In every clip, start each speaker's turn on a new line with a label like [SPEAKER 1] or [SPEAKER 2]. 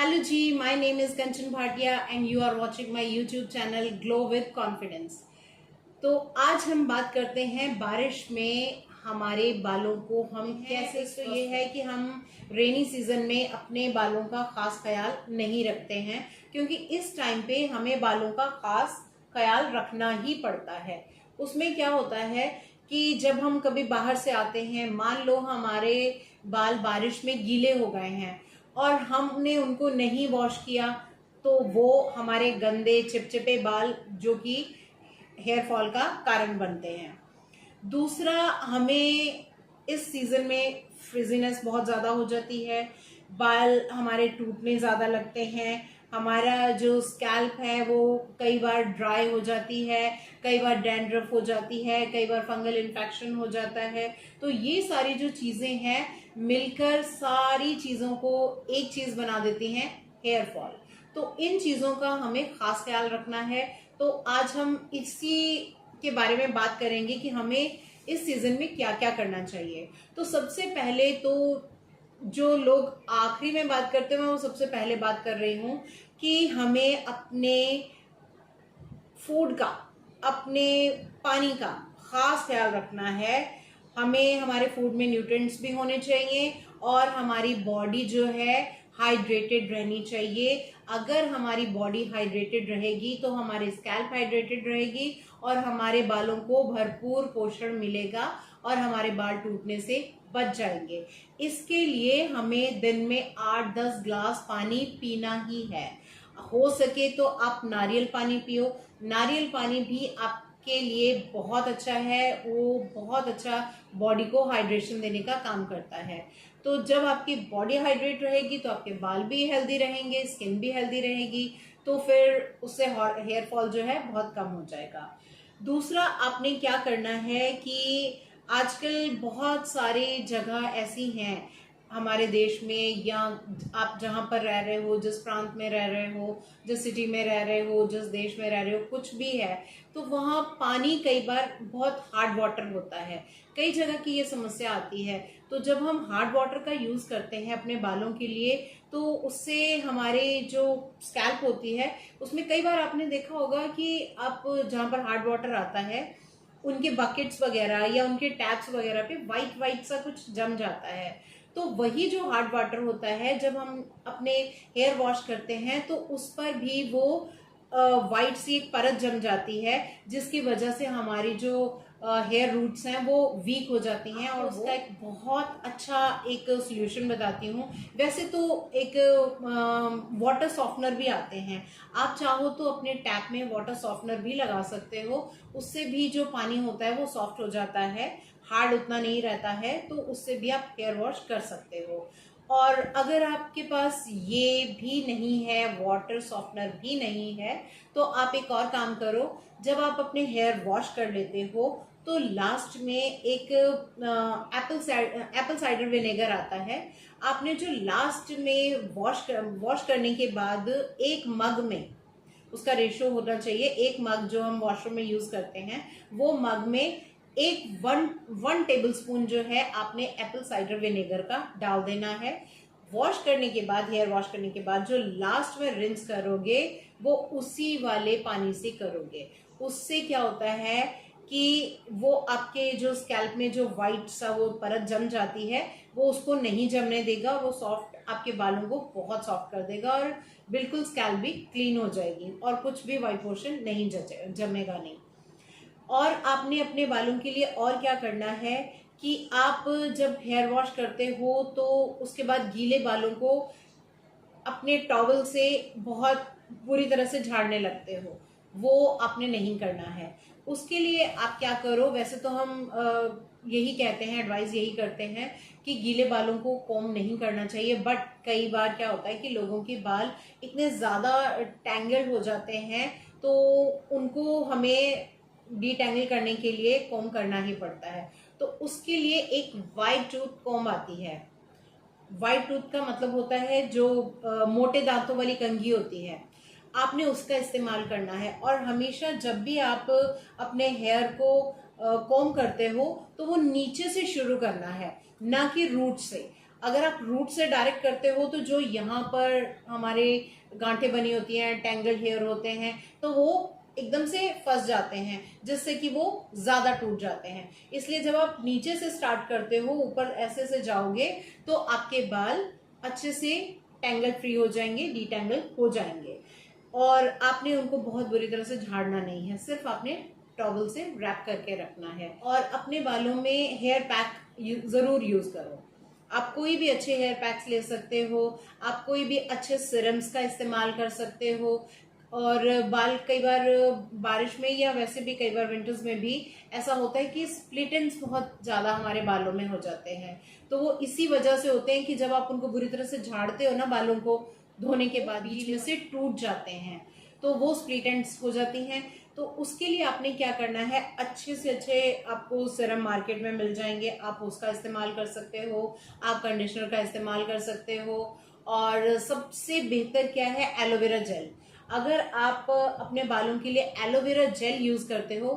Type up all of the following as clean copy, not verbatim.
[SPEAKER 1] Hello ji, my name is Kanchan Bhatia and you are watching my YouTube channel Glow with Confidence। तो आज हम बात करते हैं बारिश में हमारे बालों को हम कैसे। तो ये है कि हम रेनी सीजन में अपने बालों का खास ख्याल नहीं रखते हैं, क्योंकि इस टाइम पे हमें बालों का खास ख्याल रखना ही पड़ता है। उसमें क्या होता है कि जब हम कभी बाहर से आते हैं, मान लो हमारे बाल बारिश में गीले हो गए हैं और हमने उनको नहीं वॉश किया, तो वो हमारे गंदे चिपचिपे बाल जो कि हेयर फॉल का कारण बनते हैं। दूसरा, हमें इस सीजन में फ्रिजीनेस बहुत ज़्यादा हो जाती है, बाल हमारे टूटने ज़्यादा लगते हैं, हमारा जो स्कैल्प है वो कई बार ड्राई हो जाती है, कई बार डैंड्रफ हो जाती है, कई बार फंगल इन्फेक्शन हो जाता है। तो ये सारी जो चीज़ें हैं मिलकर सारी चीज़ों को एक चीज़ बना देती हैं, हेयर फॉल। तो इन चीज़ों का हमें खास ख्याल रखना है। तो आज हम इसी के बारे में बात करेंगे कि हमें इस सीजन में क्या क्या करना चाहिए। तो सबसे पहले तो जो लोग आखिरी में बात करते हैं, मैं वो सबसे पहले बात कर रही हूँ कि हमें अपने फूड का, अपने पानी का खास ख्याल रखना है। हमें हमारे फूड में न्यूट्रिएंट्स भी होने चाहिए और हमारी बॉडी जो है हाइड्रेटेड रहनी चाहिए। अगर हमारी बॉडी हाइड्रेटेड रहेगी तो हमारी स्कैल्प हाइड्रेटेड रहेगी और हमारे बालों को भरपूर पोषण मिलेगा और हमारे बाल टूटने से बच जाएंगे। इसके लिए हमें दिन में 8-10 ग्लास पानी पीना ही है। हो सके तो आप नारियल पानी पियो। नारियल पानी भी आपके लिए बहुत अच्छा है, वो बहुत अच्छा बॉडी को हाइड्रेशन देने का काम करता है। तो जब आपकी बॉडी हाइड्रेट रहेगी तो आपके बाल भी हेल्दी रहेंगे, स्किन भी हेल्दी रहेगी, तो फिर उससे हेयर फॉल जो है बहुत कम हो जाएगा। दूसरा, आपने क्या करना है कि आजकल बहुत सारी जगह ऐसी हैं हमारे देश में, या आप जहाँ पर रह रहे हो, जिस प्रांत में रह रहे हो, जिस सिटी में रह रहे हो, जिस देश में रह रहे हो, कुछ भी है, तो वहाँ पानी कई बार बहुत हार्ड वाटर होता है। कई जगह की ये समस्या आती है। तो जब हम हार्ड वाटर का यूज़ करते हैं अपने बालों के लिए, तो उससे हमारे जो स्कैल्प होती है उसमें कई बार आपने देखा होगा कि आप जहाँ पर हार्ड वाटर आता है उनके बकेट्स वगैरह या उनके टैप्स वगैरह पे वाइट वाइट सा कुछ जम जाता है। तो वही जो हार्ड वाटर होता है, जब हम अपने हेयर वॉश करते हैं तो उस पर भी वो वाइट सी एक परत जम जाती है, जिसकी वजह से हमारी जो हेयर रूट्स हैं वो वीक हो जाती हैं। और उसका एक बहुत अच्छा एक सोल्यूशन बताती हूँ। वैसे तो एक वाटर सॉफ्टनर भी आते हैं, आप चाहो तो अपने टैप में वाटर सॉफ्टनर भी लगा सकते हो। उससे भी जो पानी होता है वो सॉफ्ट हो जाता है, हार्ड उतना नहीं रहता है, तो उससे भी आप हेयर वॉश कर सकते हो। और अगर आपके पास ये भी नहीं है, वाटर सॉफ्टनर भी नहीं है, तो आप एक और काम करो। जब आप अपने हेयर वॉश कर लेते हो तो लास्ट में एक एप्पल साइडर विनेगर आता है। आपने जो लास्ट में वॉश करने के बाद एक मग में, उसका रेशो होना चाहिए, एक मग जो हम वॉशरूम में यूज करते हैं वो मग में वन टेबल स्पून जो है आपने एप्पल साइडर विनेगर का डाल देना है। वॉश करने के बाद, हेयर वॉश करने के बाद जो लास्ट में रिंस करोगे वो उसी वाले पानी से करोगे। उससे क्या होता है कि वो आपके जो स्कैल्प में जो व्हाइट सा वो परत जम जाती है वो उसको नहीं जमने देगा, वो सॉफ्ट आपके बालों को बहुत सॉफ्ट कर देगा और बिल्कुल स्कैल्प भी क्लीन हो जाएगी और कुछ भी व्हाइट पोर्शन नहीं जमेगा नहीं। और आपने अपने बालों के लिए और क्या करना है कि आप जब हेयर वॉश करते हो तो उसके बाद गीले बालों को अपने टॉवल से बहुत बुरी तरह से झाड़ने लगते हो, वो आपने नहीं करना है। उसके लिए आप क्या करो, वैसे तो हम यही कहते हैं, एडवाइस यही करते हैं कि गीले बालों को कॉम्ब नहीं करना चाहिए, बट कई बार क्या होता है कि लोगों के बाल इतने ज़्यादा टैंगल्ड हो जाते हैं तो उनको हमें डीटैंगल करने के लिए कॉम्ब करना ही पड़ता है। तो उसके लिए एक वाइट टूथ कॉम्ब आती है। वाइट टूथ का मतलब होता है जो मोटे दांतों वाली कंघी होती है, आपने उसका इस्तेमाल करना है। और हमेशा जब भी आप अपने हेयर को कॉम्ब करते हो तो वो नीचे से शुरू करना है, ना कि रूट से। अगर आप रूट से डायरेक्ट करते हो तो जो यहाँ पर हमारे गांठें बनी होती हैं, टैंगल्ड हेयर होते हैं, तो वो एकदम से फंस जाते हैं, जिससे कि वो ज्यादा टूट जाते हैं। इसलिए जब आप नीचे से स्टार्ट करते हो, ऊपर ऐसे से जाओगे, तो आपके बाल अच्छे से टैंगल फ्री हो जाएंगे, डिटैंगल हो जाएंगे। और आपने उनको बहुत बुरी तरह से झाड़ना नहीं है, सिर्फ आपने टॉवल से रैप करके रखना है। और अपने बालों में हेयर पैक जरूर यूज करो। आप कोई भी अच्छे हेयर पैक्स ले सकते हो, आप कोई भी अच्छे सिरम्स का इस्तेमाल कर सकते हो। और बाल कई बार बारिश में या वैसे भी कई बार विंटर्स में भी ऐसा होता है कि स्प्लिट एंड्स बहुत ज्यादा हमारे बालों में हो जाते हैं। तो वो इसी वजह से होते हैं कि जब आप उनको बुरी तरह से झाड़ते हो ना, बालों को धोने के बाद बीच में से टूट जाते हैं, तो वो स्प्लिट एंड्स हो जाती हैं। तो उसके लिए आपने क्या करना है, अच्छे से अच्छे आपको सीरम मार्केट में मिल जाएंगे, आप उसका इस्तेमाल कर सकते हो, आप कंडीशनर का इस्तेमाल कर सकते हो। और सबसे बेहतर क्या है, एलोवेरा जेल। अगर आप अपने बालों के लिए एलोवेरा जेल यूज करते हो,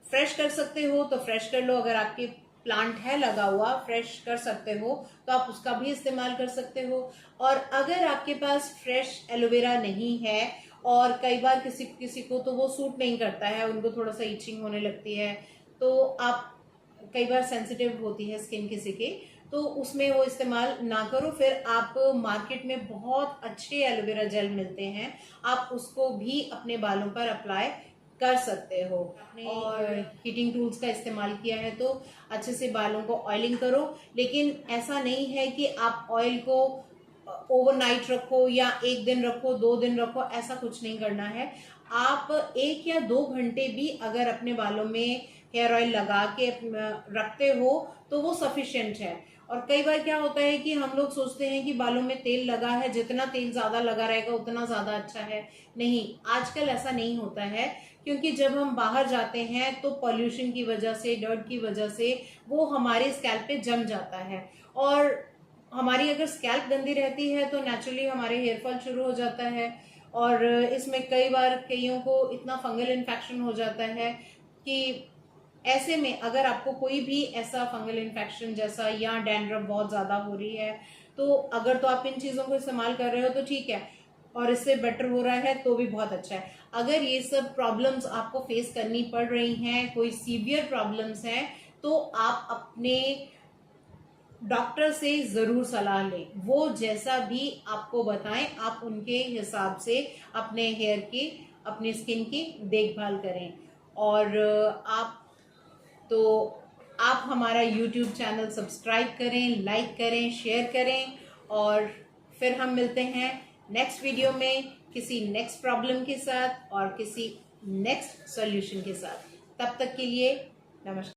[SPEAKER 1] फ्रेश कर सकते हो तो फ्रेश कर लो, अगर आपके प्लांट है लगा हुआ, फ्रेश कर सकते हो तो आप उसका भी इस्तेमाल कर सकते हो। और अगर आपके पास फ्रेश एलोवेरा नहीं है, और कई बार किसी किसी को तो वो सूट नहीं करता है, उनको थोड़ा सा इचिंग होने लगती है, तो आप कई बार सेंसिटिव होती है स्किन किसी की, तो उसमें वो इस्तेमाल ना करो। फिर आप मार्केट में बहुत अच्छे एलोवेरा जेल मिलते हैं, आप उसको भी अपने बालों पर अप्लाई कर सकते हो। और हीटिंग टूल्स का इस्तेमाल किया है तो अच्छे से बालों को ऑयलिंग करो, लेकिन ऐसा नहीं है कि आप ऑयल को ओवरनाइट रखो या एक दिन रखो, 2 दिन रखो, ऐसा कुछ नहीं करना है। आप 1 या 2 घंटे भी अगर अपने बालों में हेयर ऑयल लगा के रखते हो तो वो सफिशिएंट है। और कई बार क्या होता है कि हम लोग सोचते हैं कि बालों में तेल लगा है, जितना तेल ज्यादा लगा रहेगा उतना ज्यादा अच्छा है। नहीं, आजकल ऐसा नहीं होता है, क्योंकि जब हम बाहर जाते हैं तो पॉल्यूशन की वजह से, डर्ट की वजह से वो हमारे स्कैल्प पे जम जाता है। और हमारी अगर स्कैल्प गंदी रहती है तो नेचुरली हमारे हेयर फॉल शुरू हो जाता है। और इसमें कई बार कईयों को इतना फंगल इन्फेक्शन हो जाता है कि ऐसे में अगर आपको कोई भी ऐसा फंगल इन्फेक्शन जैसा या डैंड्रफ बहुत ज्यादा हो रही है, तो अगर तो आप इन चीजों को इस्तेमाल कर रहे हो तो ठीक है, और इससे बेटर हो रहा है तो भी बहुत अच्छा है। अगर ये सब प्रॉब्लम्स आपको फेस करनी पड़ रही हैं, कोई सीवियर प्रॉब्लम्स हैं, तो आप अपने डॉक्टर से जरूर सलाह लें। वो जैसा भी आपको बताएं, आप उनके हिसाब से अपने हेयर की, अपनी स्किन की देखभाल करें। और आप हमारा YouTube चैनल सब्सक्राइब करें, लाइक करें, शेयर करें। और फिर हम मिलते हैं नेक्स्ट वीडियो में किसी नेक्स्ट प्रॉब्लम के साथ और किसी नेक्स्ट सॉल्यूशन के साथ। तब तक के लिए नमस्कार।